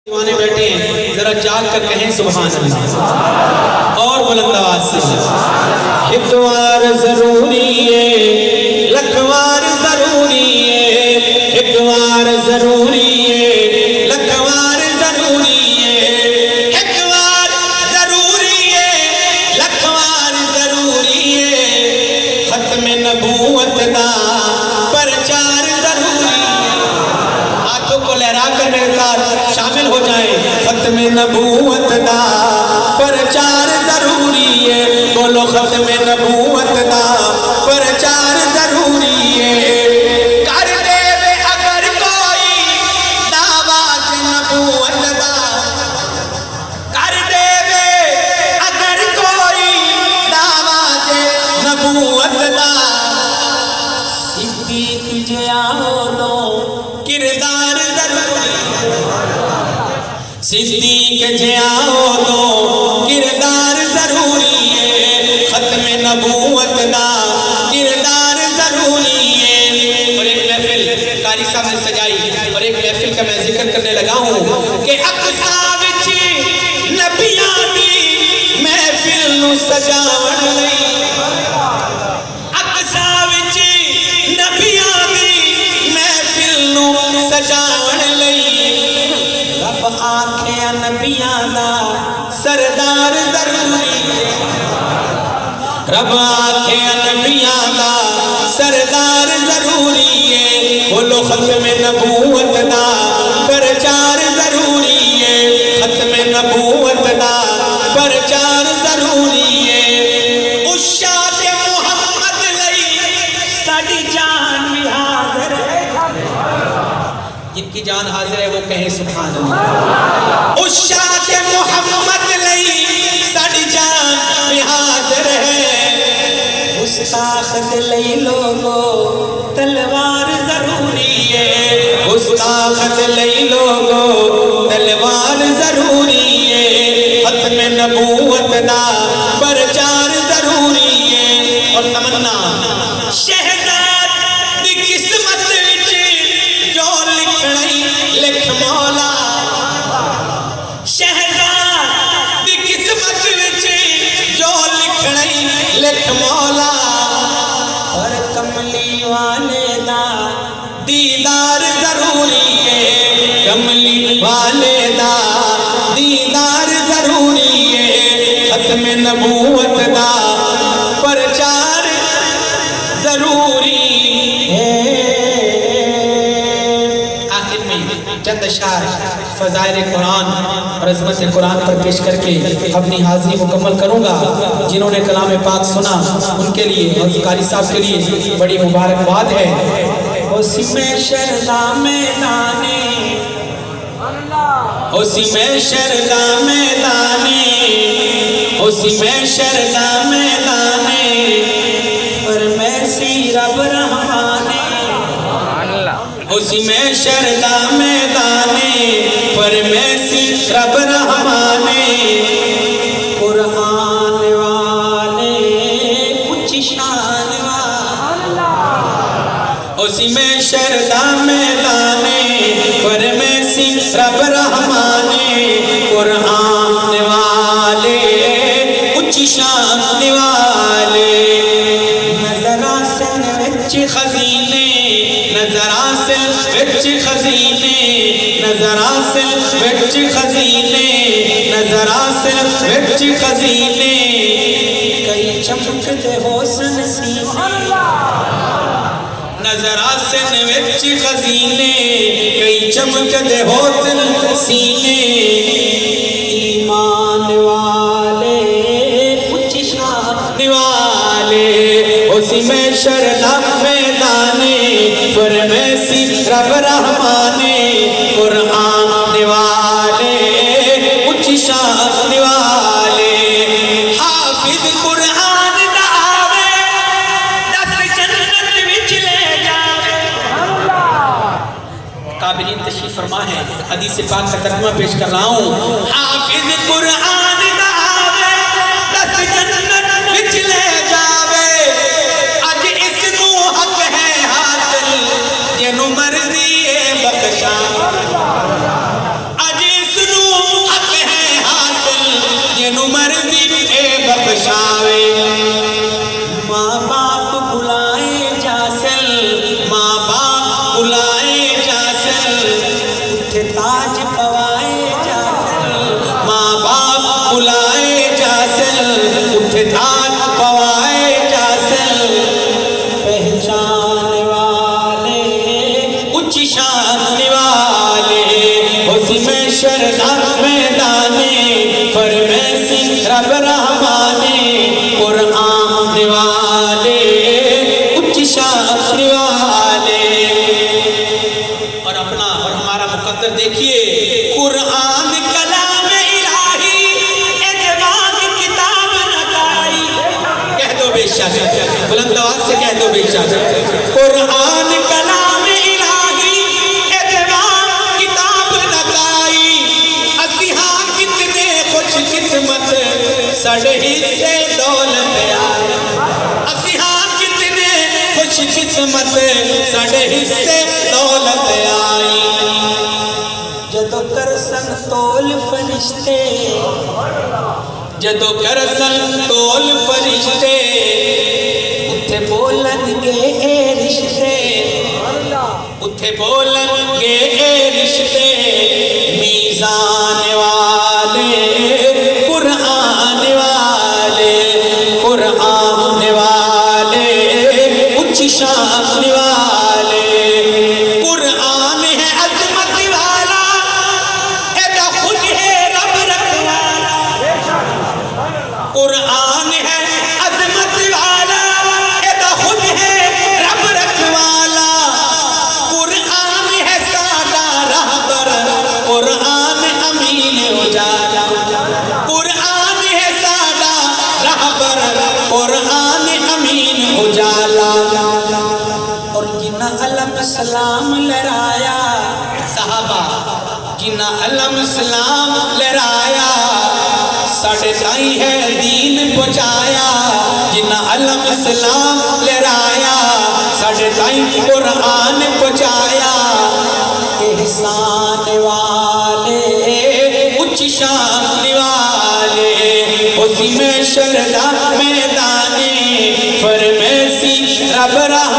دیوانے بیٹھے ہیں، ذرا جاگ کر کہیں سبحان اللہ اور بلند آواز سے ہتوار ضروری ہے، لکھوار ضروری ہے، ہتوار ضروری ہے، لکھوار ضروری ہے، ہتوار ضروری ہے، لکھوار ضروری ہے، ختم نبوت دا پرچار ضروری ہے۔ ہاتھوں کو لہرا کر میرے ساتھ شامل ہو جائیں۔ ختم نبوت دا پرچار ضروری ہے، بولو ختم نبوت دا پرچار ضروری ہے۔ کر دے وے اگر کوئی دعویٰ نبوت دا، کر دے وے اگر کوئی دعویٰ نبوت دا، صدیق جیا ہو دو کردار ضروری ہے، صدیق جیا ہو دو کردار ضروری ہے، ختم نبوت دا کردار ضروری ہے۔ اور ایک محفل قاری صاحب نے سجائی، اور ایک محفل کا میں ذکر کرنے لگا ہوں کہ اقصا وچ نبیاں دی محفل نو سجاون لئی، اقصا وچ نبیاں دی محفل نو سجاون لئی، رب آکھے نبیاں دا سردار ضروری ہے، رب آکھے نبیاں دا سردار ضروری ہے، بولو ختم نبوت دا پرچار ضروری ہے، ختم نبوت دا پرچار ضروری ہے۔ اشاعت محمد لئی ساڈی جان بھی حاضر ہے، جن کی جان حاضر ہے وہ کہیں سبحان اللہ۔ اشاعت محمد لئی ساڈی جان بھی حاضر ہے، گستاخ لئی لوگو تلوار ضروری ہے، گستاخ لئی لوگو تلوار ضروری ہے، ختم نبوت دا پرچار ضروری ہے۔ اور تمنا شہزاد دی قسمت وچ جو لکھنی لکھ مولا، شہزاد دی قسمت وچ جو لکھنی لکھ مولا، اور کملی والے دا دیدار ضروری ہے، کملی والے دا دیدار ضروری ہے، ختم نبوت دا پرچار ضروری ہے۔ آخر میں چند اشعار فضائل قرآن اور عظمت قرآن پر پیش کر کے اپنی حاضری مکمل کروں گا۔ جنہوں نے کلام پاک سنا ان کے لیے اور قاری صاحب کے لیے بڑی مبارکباد ہے۔ اسی میں شردا میدانے، اسی میں شردا میدانے، اسی میں شردا میدانے، فرمیسی رب رحمانے، اسی میں شردا میدانے، فرمیسی رب رحمانے، قرآن والے کچھ شان والے، اسی میں شردا میدانے، فرمیسی رب رحمانے، قرآن والے کچھ شان والے، نظر آسن وچ خزینے، نظر آسن وچ خزینے، نظر آسن وچ خزینے، نظر آسن وچ خزینے، کئی چمکتے حسن سینے، نظر آسن وچ خزینے، کئی چمکتے حسن سینے، ایمان والے کچھ شان والے، اسی میں شردا میدانے، فرمیسی رب رحمانے، قرآن والے کچھ شان والے، حافظ قرآن دا آوے دس جنت وچ لے جاوے۔ قابلین تشریف فرما ہے، حدیث پاک کا ترجمہ پیش کر رہا ہوں۔ حافظ قرآن دا آوے دس جنت وچ لے جاوے، اج اس نو حق ہے حاصل جنو مرضی ہے بخشا، اج اس شردا میدانے فرمیسی رب رحمانے قرآن والے اچ شان والے. اور اپنا اور ہمارا مقدر دیکھیے قرآن کلام الہی اعتماد کتاب نتائی. کہہ دو بے شک بلند آواز سے کہہ دو بے شک قرآن کلام الہی اعتماد کتاب نتائی. اسیہاں کتنے خوش قسمت سڑے حصے دولت آئی. اسیہاں کتنے خوش قسمت سڑے حصے دولت آئی. جدو کرسن تول فرشتے جدو کرسن تول فرشتے اتھے بولن گے اے رشتے اتھے بولن گے اے رشتے میزان والے قرآن والے قرآن والے اچ شان والے. قرآن ہے عظمت والا ایدہ خود ہے رب رکھوالا. قرآن ہے عظمت والا ایدہ خود ہے رب رکھوالا. قرآن ہے سادہ رہبر قرآن امین اجالا. قرآن ہے سادہ رہبر قرآن امین اجالا. اور جنہ علم سلام لہرایا صحابہ جنہ علم سلام لہرایا ساڑھے تائیں ہے دین پہنچایا. جنہ علم سلام لہرایا ساڑھے تائیں قرآن پہنچایا. احسان والے اچ شان والے اسی میں شردا میدانے فرمیسی رب رحمانے